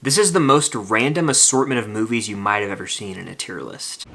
This is the most random assortment of movies you might have ever seen in a tier list.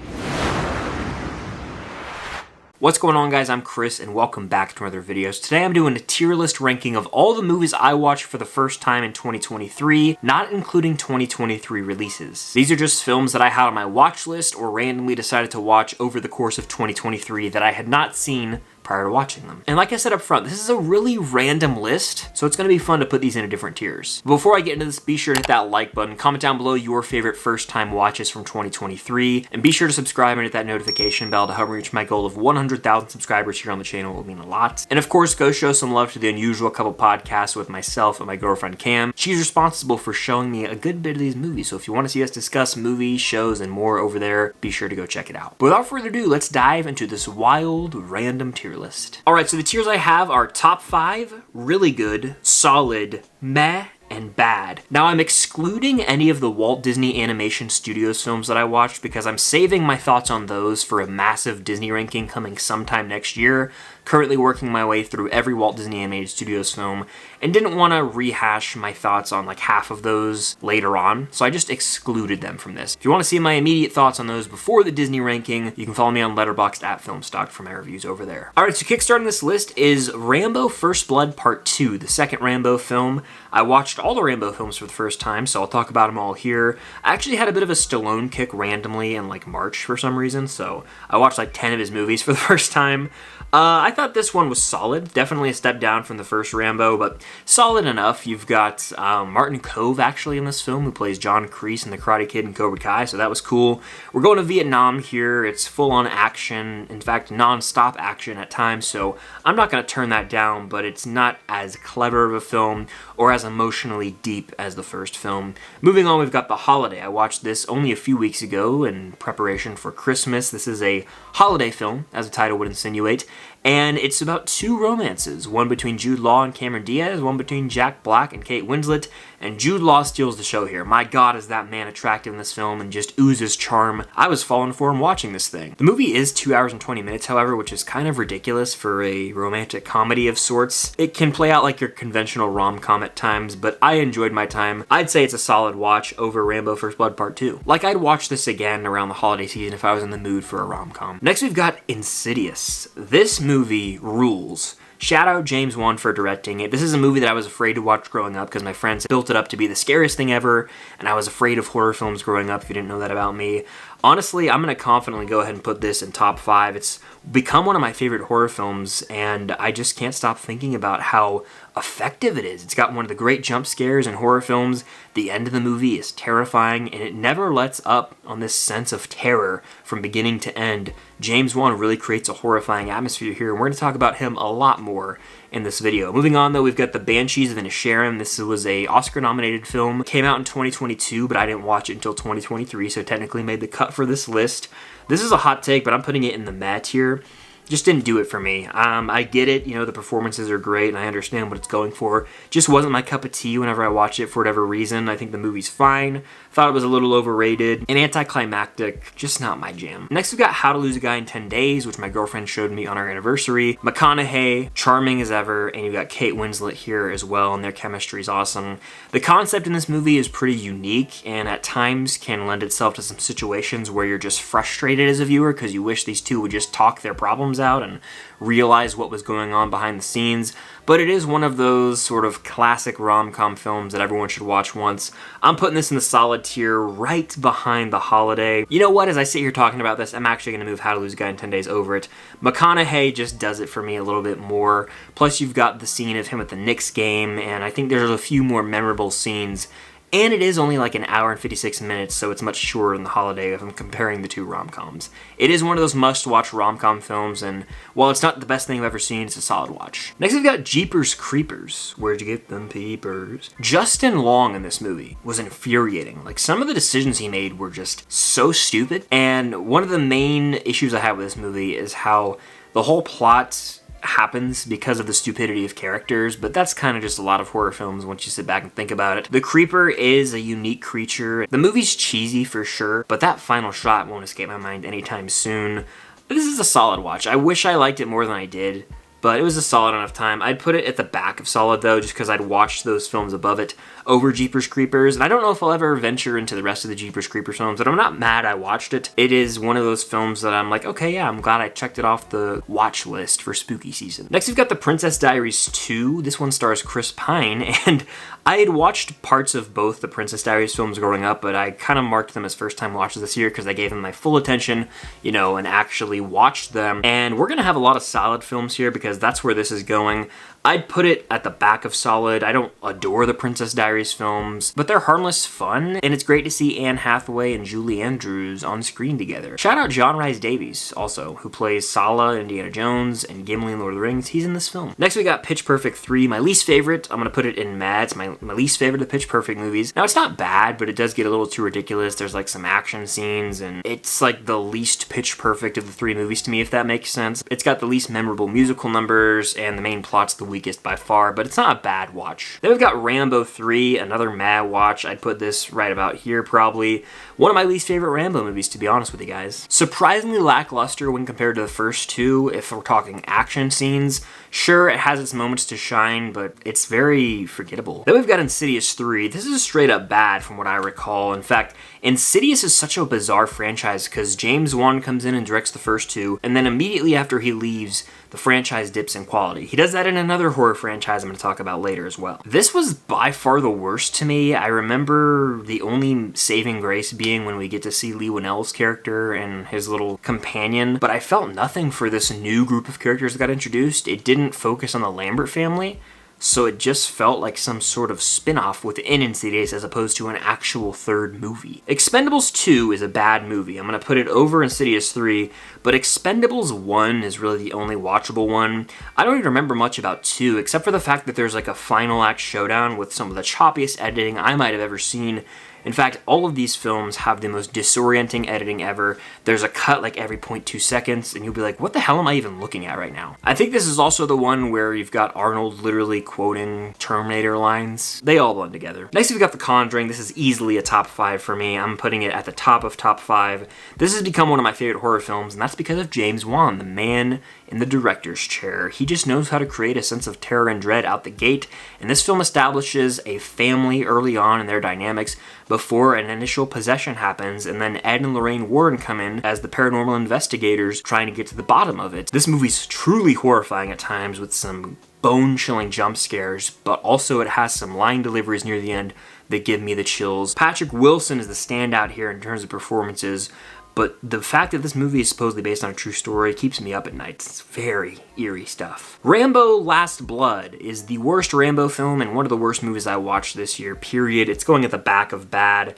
What's going on, guys? I'm Chris and welcome back to another videos. Today I'm doing a tier list ranking of all the movies I watched for the first time in 2023, not including 2023 releases. These are just films that I had on my watch list or randomly decided to watch over the course of 2023 that I had not seen prior to watching them. And like I said up front, this is a really random list, so it's gonna be fun to put these into different tiers. Before I get into this, be sure to hit that like button, comment down below your favorite first time watches from 2023, and be sure to subscribe and hit that notification bell to help me reach my goal of 100,000 subscribers here on the channel. It will mean a lot. And of course, go show some love to the Unusual Couple podcast with myself and my girlfriend Cam. She's responsible for showing me a good bit of these movies, so if you want to see us discuss movies, shows, and more over there, be sure to go check it out. But without further ado, let's dive into this wild, random tier list. Alright, so the tiers I have are top 5, really good, solid, meh, and bad. Now I'm excluding any of the Walt Disney Animation Studios films that I watched because I'm saving my thoughts on those for a massive Disney ranking coming sometime next year. Currently working my way through every Walt Disney Animated Studios film and didn't want to rehash my thoughts on like half of those later on, so I just excluded them from this. If you want to see my immediate thoughts on those before the Disney ranking, you can follow me on Letterboxd at Filmstock for my reviews over there. Alright, so kickstarting this list is Rambo First Blood Part 2, the second Rambo film. I watched all the Rambo films for the first time, so I'll talk about them all here. I actually had a bit of a Stallone kick randomly in like March for some reason, so I watched like 10 of his movies for the first time. I thought this one was solid. Definitely a step down from the first Rambo, but solid enough. You've got Martin Kove actually in this film, who plays John Kreese in The Karate Kid and Cobra Kai, so that was cool. We're going to Vietnam here. It's full-on action, in fact, non-stop action at times, so I'm not going to turn that down, but it's not as clever of a film or as emotionally deep as the first film. Moving on, we've got The Holiday. I watched this only a few weeks ago in preparation for Christmas. This is a holiday film, as the title would insinuate, and it's about two romances, one between Jude Law and Cameron Diaz, one between Jack Black and Kate Winslet, and Jude Law steals the show here. My God, is that man attractive in this film and just oozes charm. I was falling for him watching this thing. The movie is 2 hours and 20 minutes, however, which is kind of ridiculous for a romantic comedy of sorts. It can play out like your conventional rom-com at times, but I enjoyed my time. I'd say it's a solid watch over Rambo First Blood Part 2. Like, I'd watch this again around the holiday season if I was in the mood for a rom-com. Next, we've got Insidious. This movie rules. Shout out James Wan for directing it. This is a movie that I was afraid to watch growing up because my friends built it up to be the scariest thing ever, and I was afraid of horror films growing up, if you didn't know that about me. Honestly, I'm going to confidently go ahead and put this in top 5. It's become one of my favorite horror films, and I just can't stop thinking about how effective it is. It's got one of the great jump scares in horror films. The end of the movie is terrifying, and it never lets up on this sense of terror from beginning to end. James Wan really creates a horrifying atmosphere here, and we're going to talk about him a lot more in this video. Moving on, though, we've got The Banshees of Inisherin. This was a Oscar-nominated film. Came out in 2022, but I didn't watch it until 2023, so technically made the cut for this list. This is a hot take, but I'm putting it in the meh tier. Just didn't do it for me. I get it, you know, the performances are great and I understand what it's going for. Just wasn't my cup of tea whenever I watched it for whatever reason. I think the movie's fine. Thought it was a little overrated and anticlimactic, just not my jam. Next we've got How to Lose a Guy in 10 Days, which my girlfriend showed me on our anniversary. McConaughey, charming as ever, and you've got Kate Winslet here as well, and their chemistry is awesome. The concept in this movie is pretty unique and at times can lend itself to some situations where you're just frustrated as a viewer because you wish these two would just talk their problems out and realize what was going on behind the scenes, but it is one of those sort of classic rom-com films that everyone should watch once. I'm putting this in the solid tier right behind The Holiday. You know what, as I sit here talking about this, I'm actually going to move How to Lose a Guy in 10 Days over it. McConaughey just does it for me a little bit more, plus you've got the scene of him at the Knicks game, and I think there's a few more memorable scenes. And it is only like an hour and 56 minutes, so it's much shorter than The Holiday if I'm comparing the two rom-coms. It is one of those must-watch rom-com films, and while it's not the best thing I've ever seen, it's a solid watch. Next we've got Jeepers Creepers. Where'd you get them peepers? Justin Long in this movie was infuriating. Like, some of the decisions he made were just so stupid, and one of the main issues I have with this movie is how the whole plot happens because of the stupidity of characters, but that's kind of just a lot of horror films once you sit back and think about it. The Creeper is a unique creature. The movie's cheesy for sure, but that final shot won't escape my mind anytime soon. This is a solid watch. I wish I liked it more than I did, but it was a solid enough time. I'd put it at the back of solid though, just because I'd watched those films above it over Jeepers Creepers, and I don't know if I'll ever venture into the rest of the Jeepers Creepers films, but I'm not mad I watched it. It is one of those films that I'm like, okay, yeah, I'm glad I checked it off the watch list for spooky season. Next, we've got The Princess Diaries 2. This one stars Chris Pine, and I had watched parts of both the Princess Diaries films growing up, but I kind of marked them as first-time watches this year because I gave them my full attention, you know, and actually watched them. And we're gonna have a lot of solid films here because that's where this is going. I'd put it at the back of solid. I don't adore the Princess Diaries films, but they're harmless fun, and it's great to see Anne Hathaway and Julie Andrews on screen together. Shout out John Rhys Davies, also, who plays Sala in Indiana Jones and Gimli in Lord of the Rings. He's in this film. Next, we got Pitch Perfect 3, my least favorite. I'm gonna put it in mad. It's my least favorite of the Pitch Perfect movies. Now, it's not bad, but it does get a little too ridiculous. There's like some action scenes, and it's like the least Pitch Perfect of the three movies to me, if that makes sense. It's got the least memorable musical numbers, and the main plot's the weakest by far, but it's not a bad watch. Then we've got Rambo 3, another mad watch. I'd put this right about here, probably. One of my least favorite Rambo movies, to be honest with you guys. Surprisingly lackluster when compared to the first two, if we're talking action scenes. Sure, it has its moments to shine, but it's very forgettable. Then we've got Insidious 3. This is straight up bad from what I recall. In fact, Insidious is such a bizarre franchise because James Wan comes in and directs the first two, and then immediately after he leaves, the franchise dips in quality. He does that in another horror franchise I'm going to talk about later as well. This was by far the worst to me. I remember the only saving grace being when we get to see Lee Whannell's character and his little companion, but I felt nothing for this new group of characters that got introduced. It didn't focus on the Lambert family, so it just felt like some sort of spin-off within Insidious as opposed to an actual third movie. Expendables 2 is a bad movie. I'm going to put it over Insidious 3, but Expendables 1 is really the only watchable one. I don't even remember much about 2, except for the fact that there's like a final act showdown with some of the choppiest editing I might have ever seen. In fact, all of these films have the most disorienting editing ever. There's a cut like every 0.2 seconds, and you'll be like, what the hell am I even looking at right now? I think this is also the one where you've got Arnold literally quoting Terminator lines. They all blend together. Next, we've got The Conjuring. This is easily a top 5 for me. I'm putting it at the top of top 5. This has become one of my favorite horror films, and that's because of James Wan, the man in the director's chair. He just knows how to create a sense of terror and dread out the gate, and this film establishes a family early on in their dynamics before an initial possession happens, and then Ed and Lorraine Warren come in as the paranormal investigators trying to get to the bottom of it. This movie's truly horrifying at times with some bone-chilling jump scares, but also it has some line deliveries near the end that give me the chills. Patrick Wilson is the standout here in terms of performances, but the fact that this movie is supposedly based on a true story keeps me up at night. It's very eerie stuff. Rambo Last Blood is the worst Rambo film and one of the worst movies I watched this year, period. It's going at the back of bad.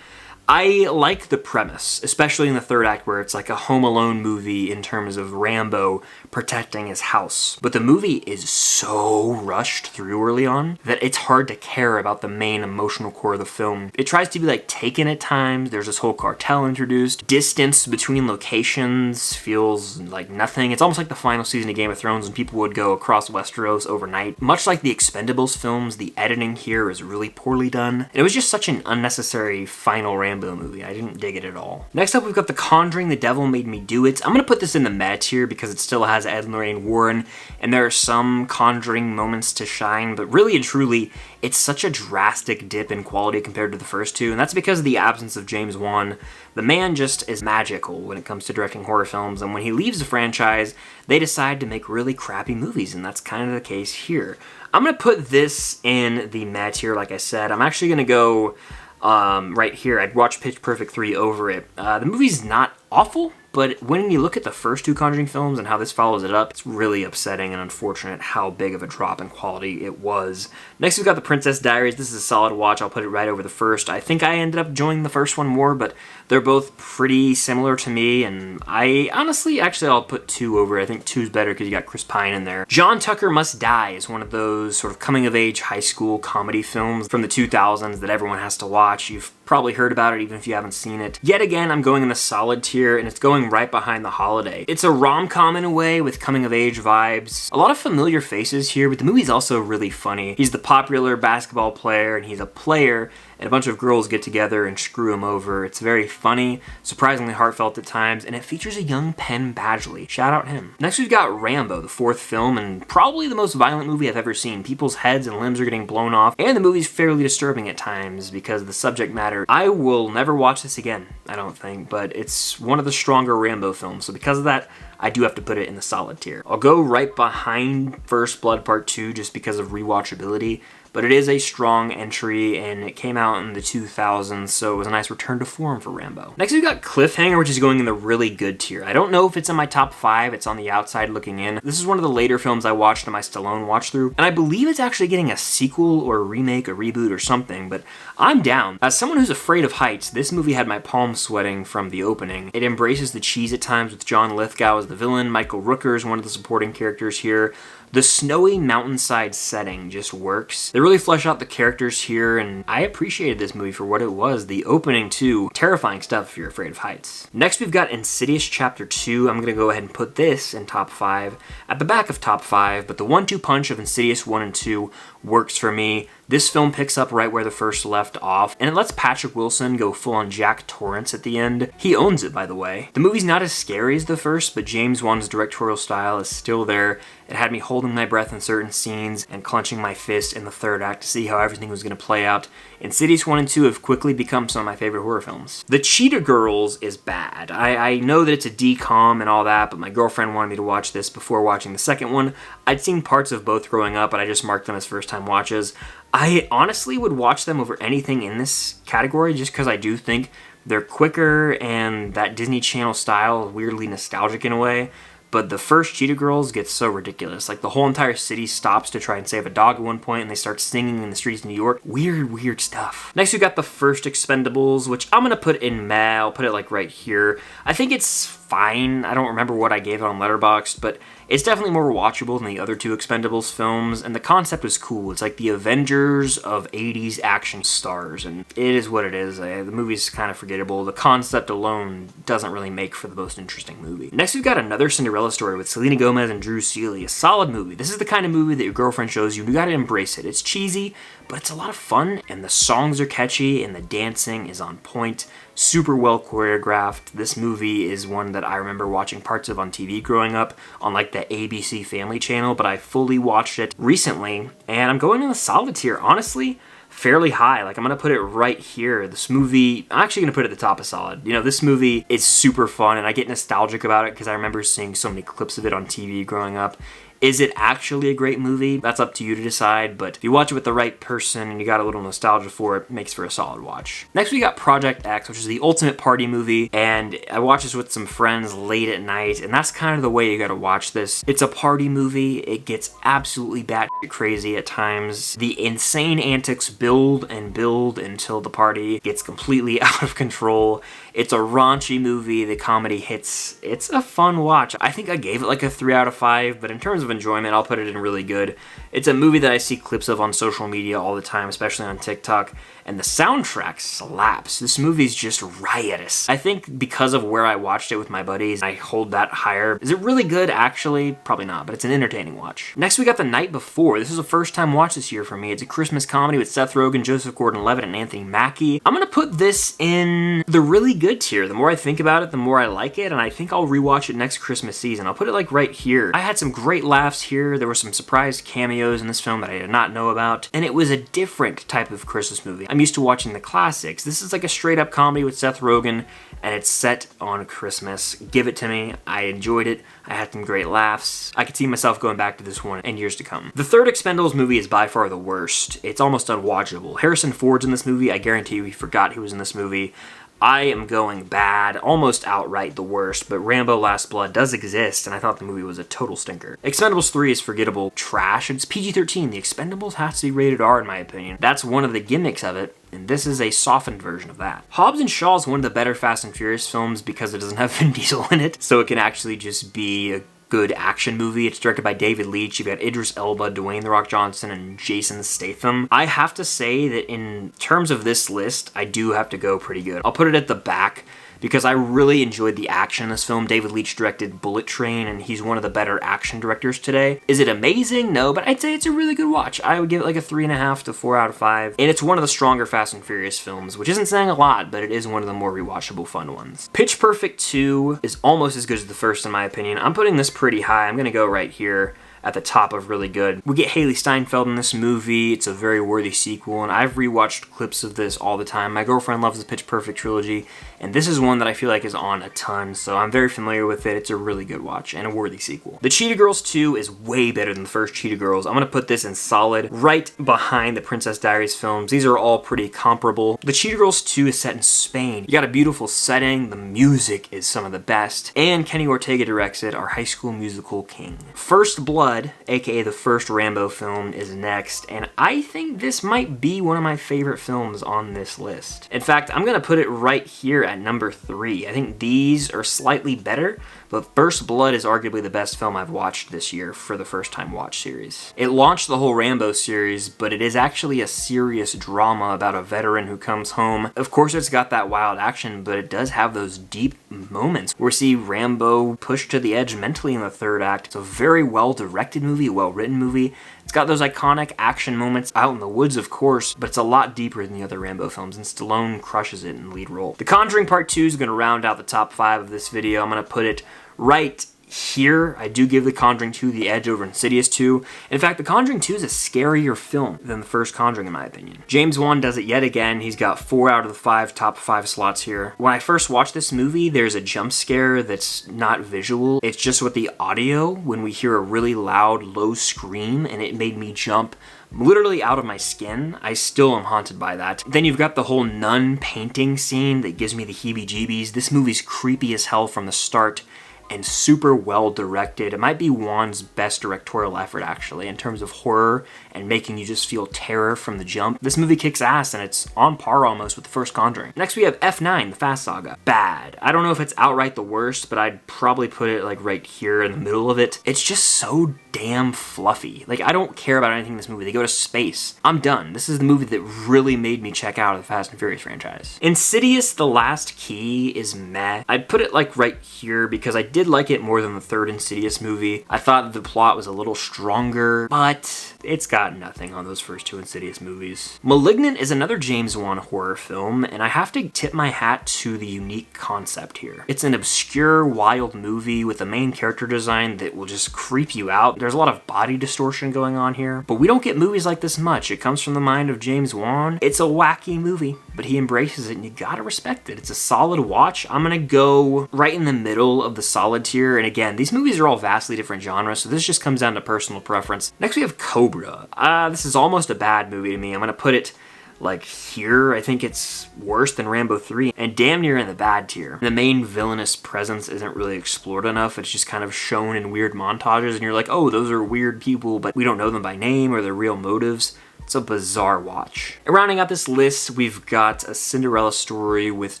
I like the premise, especially in the third act where it's like a Home Alone movie in terms of Rambo protecting his house. But the movie is so rushed through early on that it's hard to care about the main emotional core of the film. It tries to be like Taken at times. There's this whole cartel introduced. Distance between locations feels like nothing. It's almost like the final season of Game of Thrones when people would go across Westeros overnight. Much like the Expendables films, the editing here is really poorly done. And it was just such an unnecessary final Rambo movie. I didn't dig it at all. Next up, we've got The Conjuring, The Devil Made Me Do It. I'm going to put this in the meh tier because it still has Ed and Lorraine Warren, and there are some Conjuring moments to shine, but really and truly, it's such a drastic dip in quality compared to the first two, and that's because of the absence of James Wan. The man just is magical when it comes to directing horror films, and when he leaves the franchise, they decide to make really crappy movies, and that's kind of the case here. I'm going to put this in the meh tier, like I said. I'm actually going to go right here. I'd watch Pitch Perfect 3 over it. The movie's not awful, but when you look at the first two Conjuring films and how this follows it up, it's really upsetting and unfortunate how big of a drop in quality it was. Next, we've got The Princess Diaries. This is a solid watch. I'll put it right over the first. I think I ended up enjoying the first one more, but they're both pretty similar to me, and I honestly, actually, I'll put 2 over. I think 2's better because you got Chris Pine in there. John Tucker Must Die is one of those sort of coming-of-age high school comedy films from the 2000s that everyone has to watch. You've probably heard about it even if you haven't seen it. Yet again, I'm going in the solid tier, and it's going right behind The Holiday. It's a rom-com in a way with coming-of-age vibes. A lot of familiar faces here, but the movie's also really funny. He's the popular basketball player, and he's a player and a bunch of girls get together and screw him over. It's very funny, surprisingly heartfelt at times, and it features a young Penn Badgley. Shout out him. Next we've got Rambo, the 4th film, and probably the most violent movie I've ever seen. People's heads and limbs are getting blown off, and the movie's fairly disturbing at times because of the subject matter. I will never watch this again, I don't think, but it's one of the stronger Rambo films, so because of that, I do have to put it in the solid tier. I'll go right behind First Blood Part 2 just because of rewatchability, but it is a strong entry, and it came out in the 2000s, so it was a nice return to form for Rambo. Next we've got Cliffhanger, which is going in the really good tier. I don't know if it's in my top 5, it's on the outside looking in. This is one of the later films I watched in my Stallone watch through, and I believe it's actually getting a sequel or a remake, a reboot or something, but I'm down. As someone who's afraid of heights, this movie had my palms sweating from the opening. It embraces the cheese at times with John Lithgow as the villain. Michael Rooker is one of the supporting characters here. The snowy mountainside setting just works. They really flesh out the characters here, and I appreciated this movie for what it was. The opening, too, terrifying stuff if you're afraid of heights. Next, we've got Insidious Chapter 2. I'm going to go ahead and put this in top 5, at the back of top 5, but the 1-2 punch of Insidious 1 and 2 works for me. This film picks up right where the first left off, and it lets Patrick Wilson go full-on Jack Torrance at the end. He owns it, by the way. The movie's not as scary as the first, but James Wan's directorial style is still there. It had me holding my breath in certain scenes and clenching my fist in the third act to see how everything was going to play out. Insidious 1 and 2 have quickly become some of my favorite horror films. The Cheetah Girls is bad. I know that it's a DCOM and all that, but my girlfriend wanted me to watch this before watching the second one. I'd seen parts of both growing up, but I just marked them as first-time watches. I honestly would watch them over anything in this category just because I do think they're quicker and that Disney Channel style is weirdly nostalgic in a way. But the first Cheetah Girls gets so ridiculous. Like, the whole entire city stops to try and save a dog at one point, and they start singing in the streets of New York. Weird stuff. Next, we got the first Expendables, which I'm gonna put in meh. I'll put it, like, right here. I think it's fine. I don't remember what I gave it on Letterboxd, but it's definitely more watchable than the other 2 Expendables films, and the concept is cool. It's like the Avengers of 80s action stars, and it is what it is. The movie's kind of forgettable. The concept alone doesn't really make for the most interesting movie. Next, we've got Another Cinderella Story with Selena Gomez and Drew Seeley. A solid movie. This is the kind of movie that your girlfriend shows you, and you gotta embrace it. It's cheesy, but it's a lot of fun, and the songs are catchy, and the dancing is on point. Super well choreographed. This movie is one that I remember watching parts of on TV growing up on like the ABC Family channel, but I fully watched it recently, and I'm going in the solid tier. Honestly, fairly high. Like, I'm gonna put it right here. This movie, I'm actually gonna put it at the top of solid. You know, this movie is super fun, and I get nostalgic about it because I remember seeing so many clips of it on TV growing up. Is it actually a great movie? That's up to you to decide, but if you watch it with the right person and you got a little nostalgia for it, it makes for a solid watch. Next, we got Project X, which is the ultimate party movie, and I watched this with some friends late at night, and that's kind of the way you gotta watch this. It's a party movie. It gets absolutely batshit crazy at times. The insane antics build and build until the party gets completely out of control. It's a raunchy movie. The comedy hits. It's a fun watch. I think I gave it like a 3 out of 5, but in terms of enjoyment, I'll put it in really good. It's a movie that I see clips of on social media all the time, especially on TikTok, and the soundtrack slaps. This movie's just riotous. I think because of where I watched it with my buddies, I hold that higher. Is it really good? Actually, probably not, but it's an entertaining watch. Next, we got The Night Before. This is a first-time watch this year for me. It's a Christmas comedy with Seth Rogen, Joseph Gordon-Levitt, and Anthony Mackie. I'm gonna put this in the really good tier. The more I think about it, the more I like it, and I think I'll rewatch it next Christmas season. I'll put it like right here. I had some great laughs here. There were some surprise cameos in this film that I did not know about, and it was a different type of Christmas movie. I'm used to watching the classics. This is like a straight-up comedy with Seth Rogen, and it's set on Christmas. Give it to me. I enjoyed it. I had some great laughs. I could see myself going back to this one in years to come. The third Expendables movie is by far the worst. It's almost unwatchable. Harrison Ford's in this movie. I guarantee you he forgot he was in this movie. I am going bad, almost outright the worst, but Rambo Last Blood does exist, and I thought the movie was a total stinker. Expendables 3 is forgettable trash. It's PG-13. The Expendables has to be rated R, in my opinion. That's one of the gimmicks of it, and this is a softened version of that. Hobbs & Shaw is one of the better Fast and Furious films because it doesn't have Vin Diesel in it, so it can actually just be a good action movie. It's directed by David Leitch. You've got Idris Elba, Dwayne "The Rock" Johnson, and Jason Statham. I have to say that in terms of this list, I do have to go pretty good. I'll put it at the back because I really enjoyed the action in this film. David Leitch directed Bullet Train, and he's one of the better action directors today. Is it amazing? No, but I'd say it's a really good watch. I would give it like a 3.5 to 4 out of 5. And it's one of the stronger Fast and Furious films, which isn't saying a lot, but it is one of the more rewatchable fun ones. Pitch Perfect 2 is almost as good as the first in my opinion. I'm putting this pretty high. I'm gonna go right here at the top of really good. We get Haley Steinfeld in this movie. It's a very worthy sequel, and I've rewatched clips of this all the time. My girlfriend loves the Pitch Perfect trilogy, and this is one that I feel like is on a ton, so I'm very familiar with it. It's a really good watch and a worthy sequel. The Cheetah Girls 2 is way better than the first Cheetah Girls. I'm gonna put this in solid, right behind the Princess Diaries films. These are all pretty comparable. The Cheetah Girls 2 is set in Spain. You got a beautiful setting, the music is some of the best, and Kenny Ortega directs it, our High School Musical king. First Blood, aka the first Rambo film, is next, and I think this might be one of my favorite films on this list. In fact, I'm gonna put it right here at number 3. I think these are slightly better, but First Blood is arguably the best film I've watched this year for the first time watch series. It launched the whole Rambo series, but it is actually a serious drama about a veteran who comes home. Of course, it's got that wild action, but it does have those deep moments where we see Rambo pushed to the edge mentally in the third act. It's a very well-directed movie, a well-written movie. It's got those iconic action moments out in the woods, of course, but it's a lot deeper than the other Rambo films, and Stallone crushes it in the lead role. The Conjuring Part 2 is going to round out the top 5 of this video. I'm going to put it right here. I do give The Conjuring 2 the edge over Insidious 2. In fact, The Conjuring 2 is a scarier film than the first Conjuring in my opinion. James Wan does it yet again. He's got 4 out of the 5 top 5 slots here. When I first watched this movie, there's a jump scare that's not visual. It's just with the audio when we hear a really loud, low scream, and it made me jump literally out of my skin. I still am haunted by that. Then you've got the whole nun painting scene that gives me the heebie-jeebies. This movie's creepy as hell from the start and super well directed. It might be Wan's best directorial effort actually in terms of horror and making you just feel terror from the jump. This movie kicks ass and it's on par almost with the first Conjuring. Next we have F9, The Fast Saga. Bad. I don't know if it's outright the worst, but I'd probably put it like right here in the middle of it. It's just so damn fluffy. Like, I don't care about anything in this movie. They go to space. I'm done. This is the movie that really made me check out of the Fast and Furious franchise. Insidious, The Last Key is meh. I'd put it like right here because I did like it more than the third Insidious movie. I thought the plot was a little stronger, but it's got nothing on those first 2 Insidious movies. Malignant is another James Wan horror film, and I have to tip my hat to the unique concept here. It's an obscure, wild movie with a main character design that will just creep you out. There's a lot of body distortion going on here, but we don't get movies like this much. It comes from the mind of James Wan. It's a wacky movie, but he embraces it and you gotta respect it. It's a solid watch. I'm gonna go right in the middle of the solid tier, and again, these movies are all vastly different genres, so this just comes down to personal preference. Next we have Cobra. This is almost a bad movie to me. I'm gonna put it like here. I think it's worse than Rambo 3 and damn near in the bad tier. The main villainous presence isn't really explored enough. It's just kind of shown in weird montages and you're like, oh, those are weird people, but we don't know them by name or their real motives. It's a bizarre watch. And rounding out this list, we've got A Cinderella Story with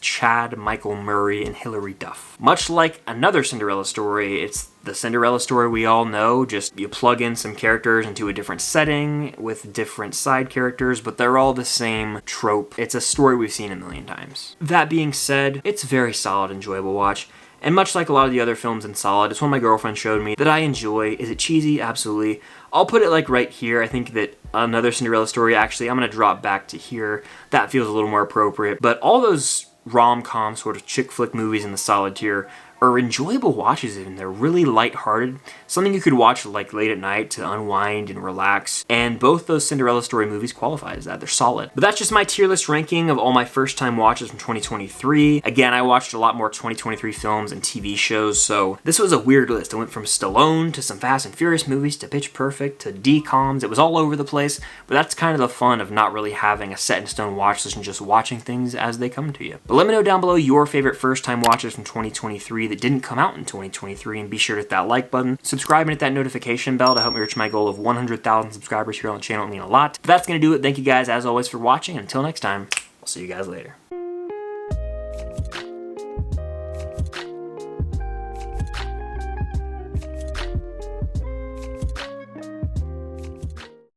Chad Michael Murray and Hilary Duff. Much like another Cinderella story, it's the Cinderella story we all know, just you plug in some characters into a different setting with different side characters, but they're all the same trope. It's a story we've seen a million times. That being said, it's a very solid, enjoyable watch. And much like a lot of the other films in Solid, it's one my girlfriend showed me that I enjoy. Is it cheesy? Absolutely. I'll put it like right here. I think that another Cinderella story, actually, I'm going to drop back to here. That feels a little more appropriate. But all those rom-com sort of chick flick movies in the Solid tier are enjoyable watches and they're really lighthearted. Something you could watch like late at night to unwind and relax. And both those Cinderella story movies qualify as that. They're solid. But that's just my tier list ranking of all my first time watches from 2023. Again, I watched a lot more 2023 films and TV shows, so this was a weird list. I went from Stallone to some Fast and Furious movies to Pitch Perfect to DCOMs. It was all over the place, but that's kind of the fun of not really having a set in stone watch list and just watching things as they come to you. But let me know down below your favorite first time watches from 2023 that didn't come out in 2023, and be sure to hit that like button, subscribe and hit that notification bell to help me reach my goal of 100,000 subscribers here on the channel. It would mean a lot. But that's going to do it. Thank you guys as always for watching, and until next time, I'll see you guys later.